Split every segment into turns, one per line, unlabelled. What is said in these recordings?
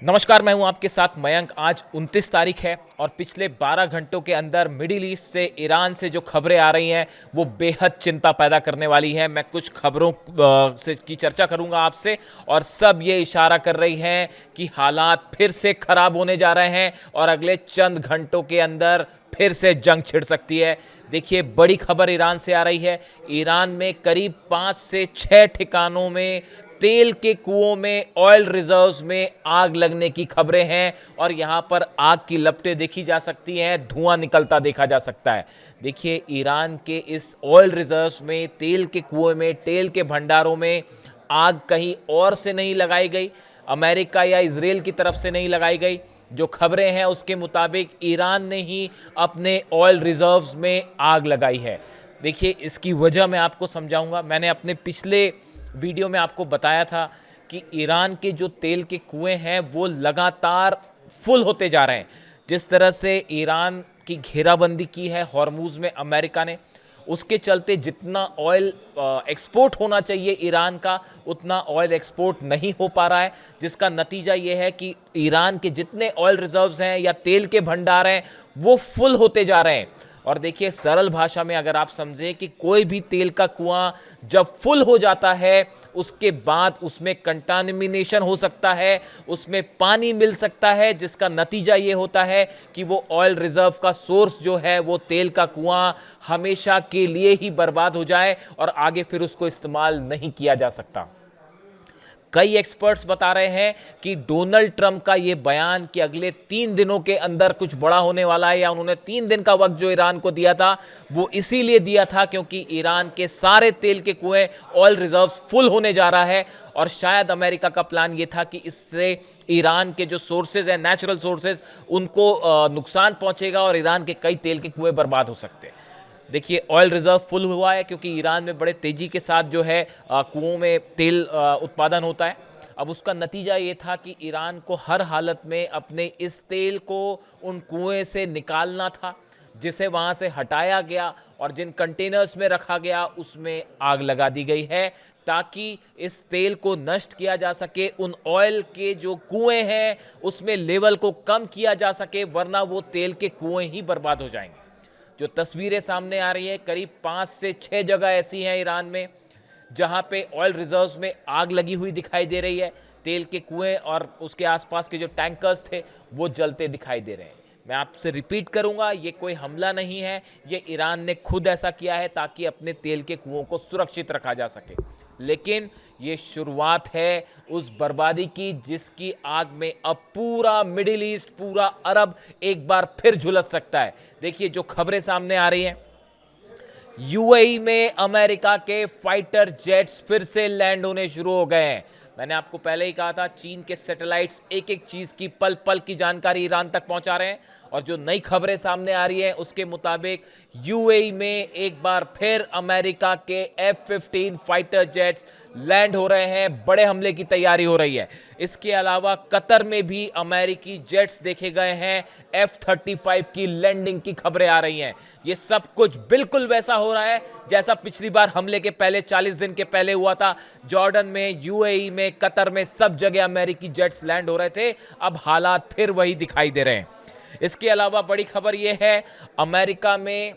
नमस्कार, मैं हूं आपके साथ मयंक। आज 29 तारीख है और पिछले 12 घंटों के अंदर मिडिल ईस्ट से, ईरान से जो खबरें आ रही हैं वो बेहद चिंता पैदा करने वाली हैं। मैं कुछ खबरों से की चर्चा करूंगा आपसे और सब ये इशारा कर रही हैं कि हालात फिर से खराब होने जा रहे हैं और अगले चंद घंटों के अंदर फिर से जंग छिड़ सकती है। देखिए, बड़ी खबर ईरान से आ रही है। ईरान में करीब 5 से 6 ठिकानों में तेल के कुओं में, ऑयल रिजर्व्स में आग लगने की खबरें हैं और यहां पर आग की लपटें देखी जा सकती हैं, धुआं निकलता देखा जा सकता है। देखिए, ईरान के इस ऑयल रिजर्व्स में, तेल के कुओं में, तेल के भंडारों में आग कहीं और से नहीं लगाई गई, अमेरिका या इजराइल की तरफ से नहीं लगाई गई। जो खबरें हैं उसके मुताबिक ईरान ने ही अपने ऑयल रिजर्व्स में आग लगाई है। देखिए, इसकी वजह मैं आपको समझाऊंगा। मैंने अपने पिछले वीडियो में आपको बताया था कि ईरान के जो तेल के कुएं हैं वो लगातार फुल होते जा रहे हैं। जिस तरह से ईरान की घेराबंदी की है हॉर्मूज में अमेरिका ने, उसके चलते जितना ऑयल एक्सपोर्ट होना चाहिए ईरान का, उतना ऑयल एक्सपोर्ट नहीं हो पा रहा है। जिसका नतीजा ये है कि ईरान के जितने ऑयल रिजर्व्स हैं या तेल के भंडार हैं वो फुल होते जा रहे हैं। और देखिए, सरल भाषा में अगर आप समझें कि कोई भी तेल का कुआं जब फुल हो जाता है उसके बाद उसमें कंटामिनेशन हो सकता है, उसमें पानी मिल सकता है, जिसका नतीजा ये होता है कि वो ऑयल रिजर्व का सोर्स जो है, वो तेल का कुआं हमेशा के लिए ही बर्बाद हो जाए और आगे फिर उसको इस्तेमाल नहीं किया जा सकता। कई एक्सपर्ट्स बता रहे हैं कि डोनाल्ड ट्रंप का यह बयान कि अगले 3 दिनों के अंदर कुछ बड़ा होने वाला है, या उन्होंने 3 दिन का वक्त जो ईरान को दिया था वो इसीलिए दिया था क्योंकि ईरान के सारे तेल के कुएं, ऑयल रिजर्व फुल होने जा रहा है। और शायद अमेरिका का प्लान ये था कि इससे ईरान के जो सोर्सेज हैं, नेचुरल सोर्सेज, उनको नुकसान पहुंचेगा और ईरान के कई तेल के कुएं बर्बाद हो सकते हैं। देखिए, ऑयल रिजर्व फुल हुआ है क्योंकि ईरान में बड़े तेजी के साथ जो है कुओं में तेल उत्पादन होता है। अब उसका नतीजा ये था कि ईरान को हर हालत में अपने इस तेल को उन कुएं से निकालना था, जिसे वहाँ से हटाया गया और जिन कंटेनर्स में रखा गया उसमें आग लगा दी गई है ताकि इस तेल को नष्ट किया जा सके। उन ऑयल के जो कुएं हैं उसमें लेवल को कम किया जा सके, वरना वो तेल के कुएं ही बर्बाद हो जाएंगे। जो तस्वीरें सामने आ रही है, करीब 5 से 6 जगह ऐसी हैं ईरान में जहां पे ऑयल रिजर्व्स में आग लगी हुई दिखाई दे रही है। तेल के कुएं और उसके आसपास के जो टैंकर्स थे वो जलते दिखाई दे रहे हैं। मैं आपसे रिपीट करूंगा, ये कोई हमला नहीं है, ये ईरान ने खुद ऐसा किया है ताकि अपने तेल के कुओं को सुरक्षित रखा जा सके। लेकिन ये शुरुआत है उस बर्बादी की जिसकी आग में अब पूरा मिडिल ईस्ट, पूरा अरब एक बार फिर झुलस सकता है। देखिए, जो खबरें सामने आ रही हैं, यूएई में अमेरिका के फाइटर जेट्स फिर से लैंड होने शुरू हो गए हैं। मैंने आपको पहले ही कहा था, चीन के सैटेलाइट्स एक एक चीज की पल पल की जानकारी ईरान तक पहुंचा रहे हैं और जो नई खबरें सामने आ रही हैं उसके मुताबिक यूएई में एक बार फिर अमेरिका के F-15 फाइटर जेट्स लैंड हो रहे हैं। बड़े हमले की तैयारी हो रही है। इसके अलावा कतर में भी अमेरिकी जेट्स देखे गए हैं। F-35 की लैंडिंग की खबरें आ रही हैं। ये सब कुछ बिल्कुल वैसा हो रहा है जैसा पिछली बार हमले के पहले 40 दिन के पहले हुआ था। जॉर्डन में, यूएई में, कतर में, सब जगह अमेरिकी जेट्स लैंड हो रहे थे। अब हालात फिर वही दिखाई दे रहे हैं। इसके अलावा बड़ी खबर यह है, अमेरिका में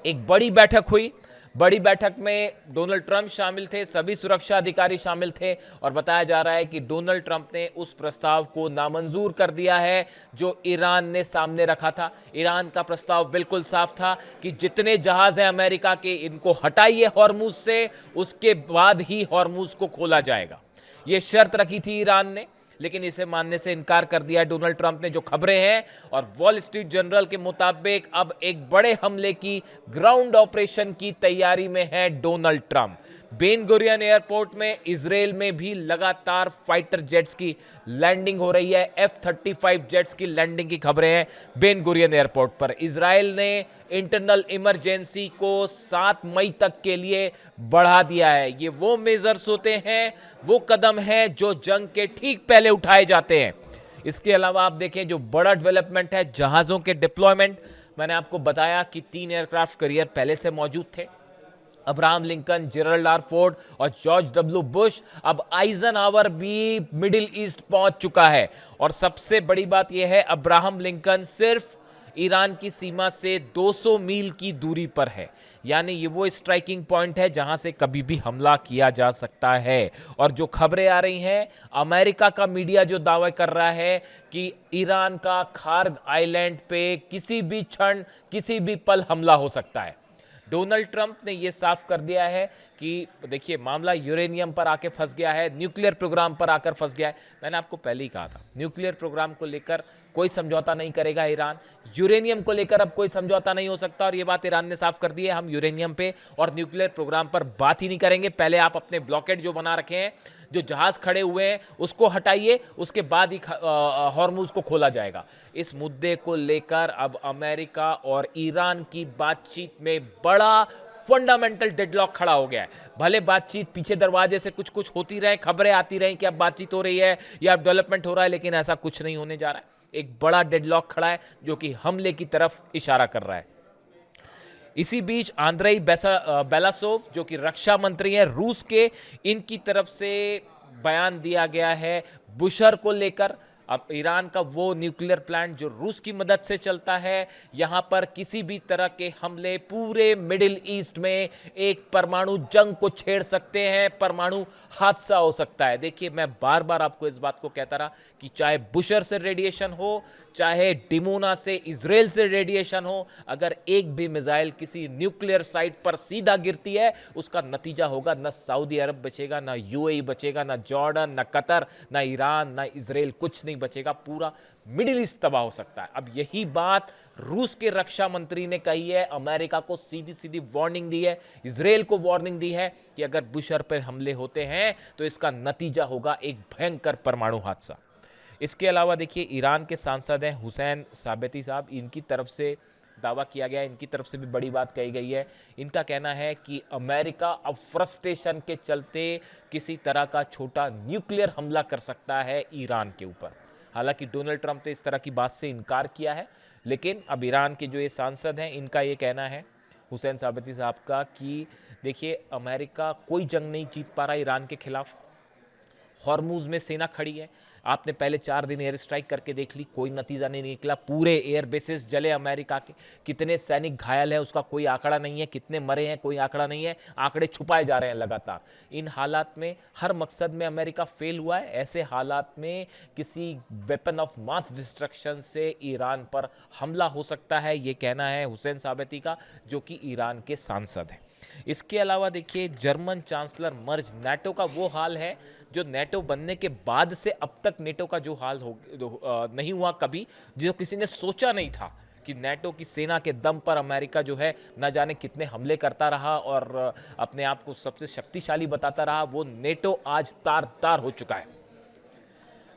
एक बड़ी बैठक हुई। बड़ी बैठक में डोनाल्ड ट्रंप शामिल थे, सभी सुरक्षा अधिकारी शामिल थे और बताया जा रहा है कि डोनाल्ड ट्रंप ने उस प्रस्ताव को नामंजूर कर दिया है जो ईरान ने सामने रखा था। ईरान का प्रस्ताव बिल्कुल साफ था कि जितने जहाज हैं अमेरिका के, इनको हटाइए हॉर्मूज से, उसके बाद ही हॉर्मूज को खोला जाएगा। यह शर्त रखी थी ईरान ने, लेकिन इसे मानने से इनकार कर दिया डोनाल्ड ट्रंप ने। जो खबरें हैं और वॉल स्ट्रीट जर्नल के मुताबिक अब एक बड़े हमले की, ग्राउंड ऑपरेशन की तैयारी में है Donald Trump. Ben Gurion airport में, इजराइल में भी लगातार फाइटर जेट्स की लैंडिंग हो रही है। F-35 जेट्स की लैंडिंग की खबरें हैं बेन गुरियन एयरपोर्ट पर। इजराइल ने इंटरनल इमरजेंसी को 7 मई तक के लिए बढ़ा दिया है। ये वो मेजर्स होते हैं, वो कदम हैं जो जंग के ठीक पहले उठाए जाते हैं। इसके अलावा आप देखें, जो बड़ा डेवलपमेंट है, जहाज़ों के डिप्लॉयमेंट। मैंने आपको बताया कि 3 एयरक्राफ्ट कैरियर पहले से मौजूद थे Abraham Lincoln, Gerald R Ford और जॉर्ज डब्ल्यू बुश, अब आइजनहावर भी मिडिल ईस्ट पहुंच चुका है। और सबसे बड़ी बात यह है, अब्राहम लिंकन सिर्फ ईरान की सीमा से 200 मील की दूरी पर है, यानी ये वो स्ट्राइकिंग पॉइंट है जहां से कभी भी हमला किया जा सकता है। और जो खबरें आ रही हैं, अमेरिका का मीडिया जो दावा कर रहा है कि ईरान का खार्ग आइलैंड पे किसी भी क्षण, किसी भी पल हमला हो सकता है। डोनाल्ड ट्रंप ने यह साफ कर दिया है कि देखिए, मामला यूरेनियम पर आके फंस गया है, न्यूक्लियर प्रोग्राम पर आकर फंस गया है। मैंने आपको पहले ही कहा था, न्यूक्लियर प्रोग्राम को लेकर कोई समझौता नहीं करेगा ईरान, यूरेनियम को लेकर अब कोई समझौता नहीं हो सकता। और ये बात ईरान ने साफ कर दी है, हम यूरेनियम पे और न्यूक्लियर प्रोग्राम पर बात ही नहीं करेंगे। पहले आप अपने ब्लॉकेड जो बना रखे हैं, जो जहाज खड़े हुए हैं, उसको हटाइए, उसके बाद ही हॉर्मुज को खोला जाएगा। इस मुद्दे को लेकर अब अमेरिका और ईरान की बातचीत में बड़ा फंडामेंटल डेडलॉक खड़ा हो गया है। भले बातचीत पीछे दरवाजे से कुछ कुछ होती रहे, खबरें आती रही कि अब बातचीत हो रही है या अब डेवलपमेंट हो रहा है, लेकिन ऐसा कुछ नहीं होने जा रहा है। एक बड़ा डेडलॉक खड़ा है जो कि हमले की तरफ इशारा कर रहा है। इसी बीच आंद्रेई बेलासोव, जो कि रक्षा मंत्री हैं रूस के, इनकी तरफ से बयान दिया गया है बुशर को लेकर। अब ईरान का वो न्यूक्लियर प्लांट जो रूस की मदद से चलता है, यहां पर किसी भी तरह के हमले पूरे मिडिल ईस्ट में एक परमाणु जंग को छेड़ सकते हैं, परमाणु हादसा हो सकता है। देखिए, मैं बार बार आपको इस बात को कहता रहा कि चाहे बुशर से रेडिएशन हो, चाहे डिमोना से, इजराइल से रेडिएशन हो, अगर एक भी मिसाइल किसी न्यूक्लियर साइट पर सीधा गिरती है, उसका नतीजा होगा न सऊदी अरब बचेगा, ना यूएई बचेगा, ना जॉर्डन, ना कतर, ना ईरान, ना इजराइल, कुछ नहीं बचेगा। पूरा मिडिल ईस्ट तबाह हो सकता है। अब यही बात रूस के रक्षा मंत्री ने कही है, अमेरिका को सीधी सीधी वार्निंग दी है, इजराइल को वार्निंग दी है कि अगर बुशर पर हमले होते हैं तो इसका नतीजा होगा एक भयंकर परमाणु हादसा। इसके अलावा देखिए, ईरान के सांसद हैं हुसैन साबती साहब, इनकी तरफ से दावा किया गया है, इनकी तरफ से भी बड़ी बात कही गई है। इनका कहना है कि अमेरिका अब फ्रस्ट्रेशन के चलते किसी तरह का छोटा न्यूक्लियर हमला कर सकता है ईरान के ऊपर। हालांकि डोनाल्ड ट्रंप ने इस तरह की बात से इनकार किया है, लेकिन अब ईरान के जो ये सांसद हैं, इनका ये कहना है हुसैन साबती साहब का कि देखिए, अमेरिका कोई जंग नहीं जीत पा रहा ईरान के खिलाफ। हॉर्मुज में सेना खड़ी है, आपने पहले 4 दिन एयर स्ट्राइक करके देख ली, कोई नतीजा नहीं निकला। पूरे एयर बेसिस जले अमेरिका के, कितने सैनिक घायल हैं उसका कोई आंकड़ा नहीं है, कितने मरे हैं कोई आंकड़ा नहीं है, आंकड़े छुपाए जा रहे हैं लगातार। इन हालात में हर मकसद में अमेरिका फेल हुआ है। ऐसे हालात में किसी वेपन ऑफ मास डिस्ट्रक्शन से ईरान पर हमला हो सकता है, ये कहना है हुसैन साबती का, जो कि ईरान के सांसद हैं। इसके अलावा देखिए, जर्मन चांसलर मर्ज, नेटो का वो हाल है जो नेटो बनने के बाद से अब तक नेटो का जो हाल नहीं हुआ कभी, जो किसी ने सोचा नहीं था कि नेटो की सेना के दम पर अमेरिका जो है न जाने कितने हमले करता रहा और अपने आप को सबसे शक्तिशाली बताता रहा, वो नेटो आज तार तार हो चुका है।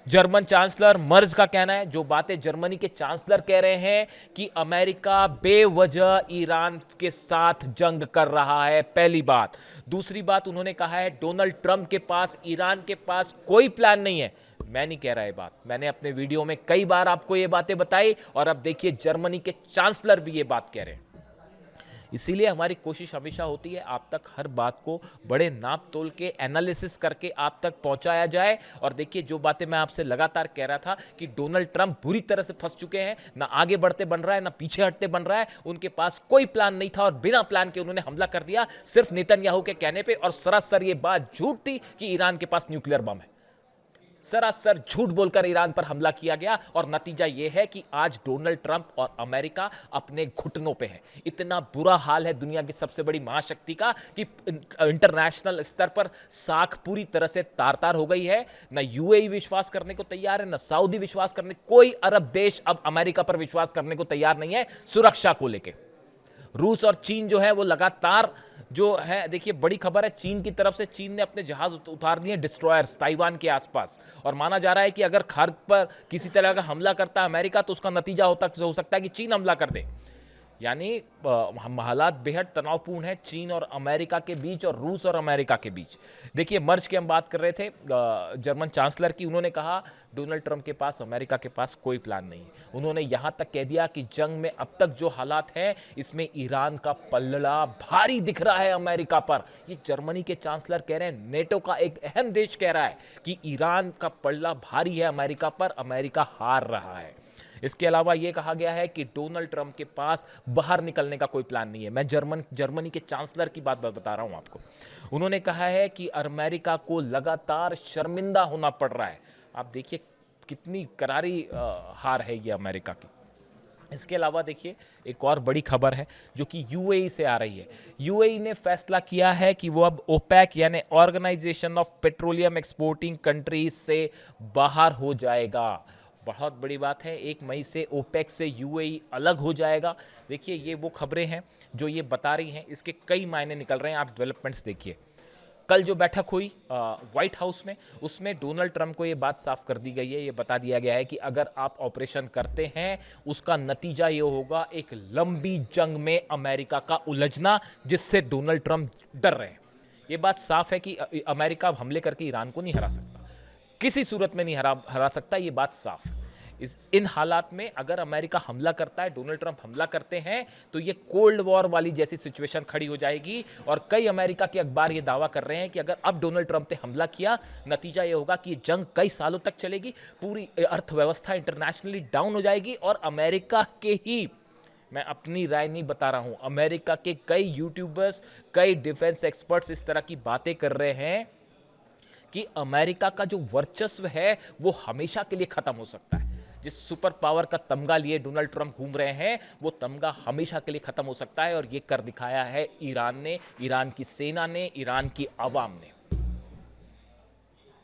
जर्मन चांसलर मर्ज का कहना है, जो बातें जर्मनी के चांसलर कह रहे हैं कि अमेरिका बेवजह ईरान के साथ जंग कर रहा है, पहली बात। दूसरी बात, उन्होंने कहा है डोनाल्ड ट्रंप के पास, ईरान के पास कोई प्लान नहीं है। मैं नहीं कह रहा ये बात, मैंने अपने वीडियो में कई बार आपको ये बातें बताई और अब देखिए जर्मनी के चांसलर भी ये बात कह रहे हैं। इसीलिए हमारी कोशिश हमेशा होती है आप तक हर बात को बड़े नाप तोल के एनालिसिस करके आप तक पहुंचाया जाए। और देखिए, जो बातें मैं आपसे लगातार कह रहा था कि डोनाल्ड ट्रंप बुरी तरह से फंस चुके हैं, ना आगे बढ़ते बन रहा है, ना पीछे हटते बन रहा है, उनके पास कोई प्लान नहीं था और बिना प्लान के उन्होंने हमला कर दिया सिर्फ नेतन्याहू के कहने पे। और सरासर ये बात झूठ थी कि ईरान के पास न्यूक्लियर बम है, सरासर झूठ बोलकर ईरान पर हमला किया गया। और नतीजा यह है कि आज डोनाल्ड ट्रंप और अमेरिका अपने घुटनों पे है। इतना बुरा हाल है दुनिया की सबसे बड़ी महाशक्ति का कि इंटरनेशनल स्तर पर साख पूरी तरह से तार-तार हो गई है। ना यूएई विश्वास करने को तैयार है, ना सऊदी विश्वास करने, कोई अरब देश अब अमेरिका पर विश्वास करने को तैयार नहीं है सुरक्षा को लेकर। रूस और चीन जो है वो लगातार जो है, देखिए बड़ी खबर है, चीन की तरफ से चीन ने अपने जहाज उतार दिए डिस्ट्रॉयर्स ताइवान के आसपास। और माना जा रहा है कि अगर खार्ग पर किसी तरह का हमला करता है अमेरिका तो उसका नतीजा हो सकता है कि चीन हमला कर दे। यानी हम हालात बेहद तनावपूर्ण है चीन और अमेरिका के बीच और रूस और अमेरिका के बीच। देखिए मर्ज की हम बात कर रहे थे जर्मन चांसलर की, उन्होंने कहा डोनाल्ड ट्रंप के पास, अमेरिका के पास कोई प्लान नहीं है। उन्होंने यहां तक कह दिया कि जंग में अब तक जो हालात हैं इसमें ईरान का पल्ला भारी दिख रहा है अमेरिका पर। ये जर्मनी के चांसलर कह रहे हैं, नेटो का एक अहम देश कह रहा है कि ईरान का पल्ला भारी है अमेरिका पर, अमेरिका हार रहा है। इसके अलावा यह कहा गया है कि डोनाल्ड ट्रंप के पास बाहर निकलने का कोई प्लान नहीं है। मैं जर्मनी के चांसलर की बात बता रहा हूं आपको। उन्होंने कहा है कि अमेरिका को लगातार शर्मिंदा होना पड़ रहा है। आप देखिए कितनी करारी हार है ये अमेरिका की। इसके अलावा देखिए एक और बड़ी खबर है जो कि यूएई से आ रही है। यूएई ने फैसला किया है कि वो अब ओपेक यानी organisation of petroleum exporting countries से बाहर हो जाएगा। बहुत बड़ी बात है, 1 मई से ओपेक से यूएई अलग हो जाएगा। देखिए ये वो खबरें हैं जो ये बता रही हैं, इसके कई मायने निकल रहे हैं। आप डेवलपमेंट्स देखिए। कल जो बैठक हुई व्हाइट हाउस में, उसमें डोनाल्ड ट्रंप को ये बात साफ कर दी गई है, ये बता दिया गया है कि अगर आप ऑपरेशन करते हैं उसका नतीजा ये होगा एक लंबी जंग में अमेरिका का उलझना, जिससे डोनाल्ड ट्रंप डर रहे हैं। ये बात साफ है कि अमेरिका हमले करके ईरान को नहीं हरा सकता, किसी सूरत में नहीं हरा सकता, ये बात साफ है। इन हालात में अगर अमेरिका हमला करता है, डोनाल्ड ट्रंप हमला करते हैं, तो ये कोल्ड वॉर वाली जैसी सिचुएशन खड़ी हो जाएगी। और कई अमेरिका के अखबार ये दावा कर रहे हैं कि अगर अब डोनाल्ड ट्रंप ने हमला किया, नतीजा ये होगा कि ये जंग कई सालों तक चलेगी, पूरी अर्थव्यवस्था इंटरनेशनली डाउन हो जाएगी। और अमेरिका के ही, मैं अपनी राय नहीं बता रहा हूं, अमेरिका के कई यूट्यूबर्स, कई डिफेंस एक्सपर्ट्स इस तरह की बातें कर रहे हैं कि अमेरिका का जो वर्चस्व है वो हमेशा के लिए खत्म हो सकता है। जिस सुपर पावर का तमगा लिए डोनाल्ड ट्रंप घूम रहे हैं, वो तमगा हमेशा के लिए खत्म हो सकता है। और ये कर दिखाया है ईरान ने, ईरान की सेना ने, ईरान की आवाम ने।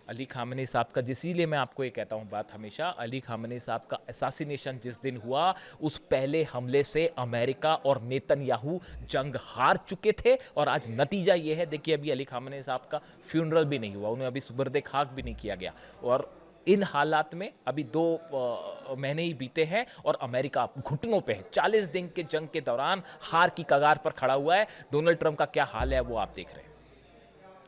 अली खामनेई साहब का, इसीलिए मैं आपको ये कहता हूँ बात हमेशा, अली खामनेई साहब का असैसिनेशन जिस दिन हुआ, उस पहले हमले से अमेरिका और नेतन्याहू जंग हार चुके थे। और आज नतीजा ये है, देखिए अभी अली खामनेई साहब का फ्यूनरल भी नहीं हुआ, उन्हें अभी सुबर्दे खाक भी नहीं किया गया। और इन हालात में अभी 2 महीने ही बीते हैं और अमेरिका घुटनों पे है। 40 दिन के जंग के दौरान हार की कगार पर खड़ा हुआ है। डोनाल्ड ट्रंप का क्या हाल है वो आप देख रहे हैं।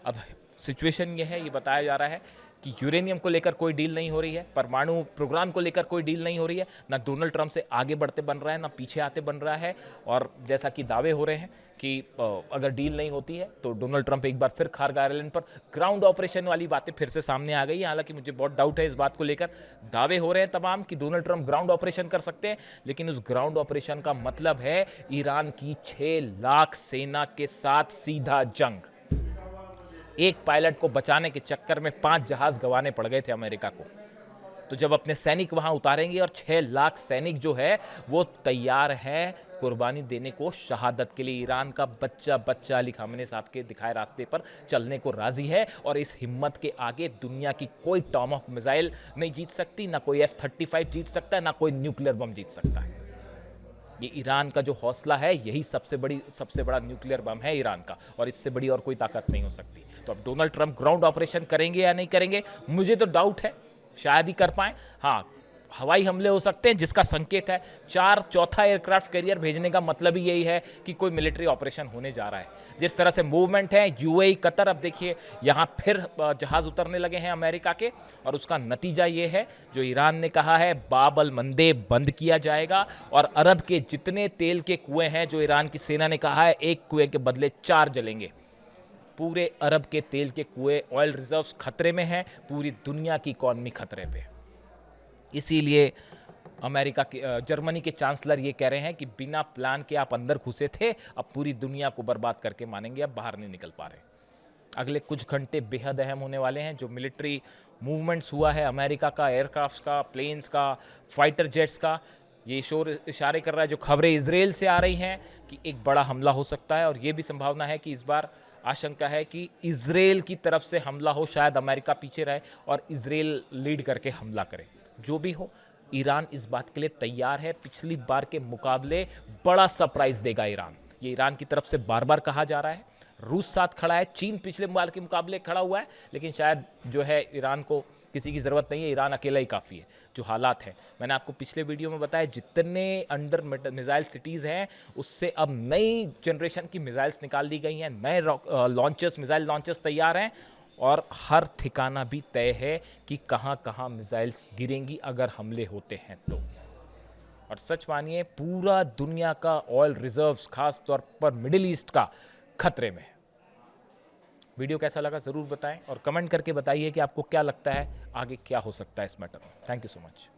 अब सिचुएशन ये है, ये बताया जा रहा है कि यूरेनियम को लेकर कोई डील नहीं हो रही है, परमाणु प्रोग्राम को लेकर कोई डील नहीं हो रही है, ना डोनाल्ड ट्रंप से आगे बढ़ते बन रहा है, ना पीछे आते बन रहा है। और जैसा कि दावे हो रहे हैं कि अगर डील नहीं होती है तो डोनाल्ड ट्रंप एक बार फिर खारगा आइलैंड पर ग्राउंड ऑपरेशन वाली बातें फिर से सामने आ गई। हालांकि मुझे बहुत डाउट है इस बात को लेकर। दावे हो रहे हैं तमाम कि डोनाल्ड ट्रंप ग्राउंड ऑपरेशन कर सकते हैं, लेकिन उस ग्राउंड ऑपरेशन का मतलब है ईरान की 6 लाख सेना के साथ सीधा जंग। एक पायलट को बचाने के चक्कर में 5 जहाज गंवाने पड़ गए थे अमेरिका को। तो जब अपने सैनिक वहां उतारेंगे और 6 लाख सैनिक जो है वो तैयार है कुर्बानी देने को, शहादत के लिए, ईरान का बच्चा बच्चा अली खामनेई साहब के दिखाए रास्ते पर चलने को राजी है। और इस हिम्मत के आगे दुनिया की कोई टॉमहॉक मिसाइल नहीं जीत सकती, ना कोई F-35 जीत सकता है, ना कोई न्यूक्लियर बम जीत सकता है। ये ईरान का जो हौसला है, यही सबसे बड़ा न्यूक्लियर बम है ईरान का, और इससे बड़ी और कोई ताकत नहीं हो सकती। तो अब डोनाल्ड ट्रंप ग्राउंड ऑपरेशन करेंगे या नहीं करेंगे, मुझे तो डाउट है, शायद ही कर पाए। हाँ, हवाई हमले हो सकते हैं, जिसका संकेत है चौथा एयरक्राफ्ट कैरियर भेजने का मतलब ही यही है कि कोई मिलिट्री ऑपरेशन होने जा रहा है। जिस तरह से मूवमेंट है यूएई, कतर, अब देखिए यहाँ फिर जहाज उतरने लगे हैं अमेरिका के, और उसका नतीजा ये है जो ईरान ने कहा है, बाब अल मंदेब बंद किया जाएगा। और अरब के जितने तेल के कुएं हैं, जो ईरान की सेना ने कहा है, एक कुएं के बदले 4 जलेंगे। पूरे अरब के तेल के कुएं, ऑयल रिजर्व्स खतरे में हैं, पूरी दुनिया की इकॉनमी खतरे पे। इसीलिए अमेरिका के जर्मनी के चांसलर ये कह रहे हैं कि बिना प्लान के आप अंदर घुसे थे, अब पूरी दुनिया को बर्बाद करके मानेंगे, अब बाहर नहीं निकल पा रहे। अगले कुछ घंटे बेहद अहम होने वाले हैं। जो मिलिट्री मूवमेंट्स हुआ है अमेरिका का, एयरक्राफ्ट्स का, प्लेन्स का, फाइटर जेट्स का, ये इशारे कर रहा है, जो खबरें इजराइल से आ रही हैं कि एक बड़ा हमला हो सकता है। और ये भी संभावना है कि इस बार आशंका है कि इजराइल की तरफ से हमला हो, शायद अमेरिका पीछे रहे और इजराइल लीड करके हमला करे। जो भी हो, ईरान इस बात के लिए तैयार है। पिछली बार के मुकाबले बड़ा सरप्राइज देगा ईरान, ये ईरान की तरफ से बार बार कहा जा रहा है। रूस साथ खड़ा है, चीन पिछले बार के मुकाबले खड़ा हुआ है, लेकिन शायद जो है ईरान को किसी की ज़रूरत नहीं है, ईरान अकेला ही काफ़ी है जो हालात हैं। मैंने आपको पिछले वीडियो में बताया जितने अंडर मिसाइल सिटीज़ हैं उससे अब नई जनरेशन की मिसाइल्स निकाल दी गई हैं, नए लॉन्चर्स, मिसाइल लॉन्चर्स तैयार हैं और हर ठिकाना भी तय है कि कहाँ कहाँ मिसाइल्स गिरेंगी अगर हमले होते हैं तो। और सच मानिए पूरा दुनिया का ऑयल रिजर्व्स, खास तौर पर मिडिल ईस्ट का, खतरे में है। वीडियो कैसा लगा ज़रूर बताएं और कमेंट करके बताइए कि आपको क्या लगता है आगे क्या हो सकता है इस मैटर में। Thank you so much.